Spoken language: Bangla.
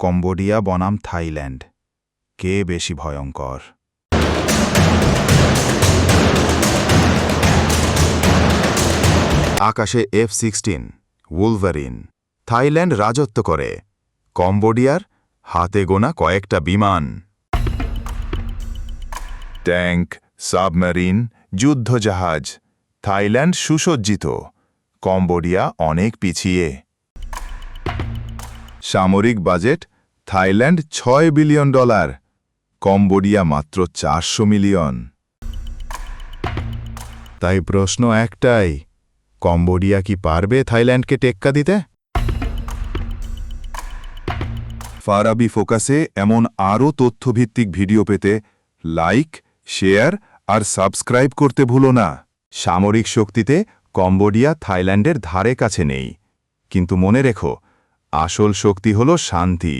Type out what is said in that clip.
কম্বোডিয়া বনাম থাইল্যান্ড, কে বেশি ভয়ঙ্কর? আকাশে F-16 উলভারিন, থাইল্যান্ড রাজত্ব করে, কম্বোডিয়ার হাতে গোনা কয়েকটা বিমান। ট্যাঙ্ক, সাবমেরিন, যুদ্ধজাহাজ, থাইল্যান্ড সুসজ্জিত, কম্বোডিয়া অনেক পিছিয়ে। সামরিক বাজেট থাইল্যান্ড $6 বিলিয়ন, কম্বোডিয়া মাত্র 400 মিলিয়ন। তাই প্রশ্ন একটাই, কম্বোডিয়া কি পারবে থাইল্যান্ডকে টেক্কা দিতে? ফারাবি ফোকাসে এমন আরও তথ্যভিত্তিক ভিডিও পেতে লাইক, শেয়ার আর সাবস্ক্রাইব করতে ভুলো না। সামরিক শক্তিতে কম্বোডিয়া থাইল্যান্ডের ধারে কাছে নেই, কিন্তু মনে রেখো, আসল শক্তি হল শান্তি।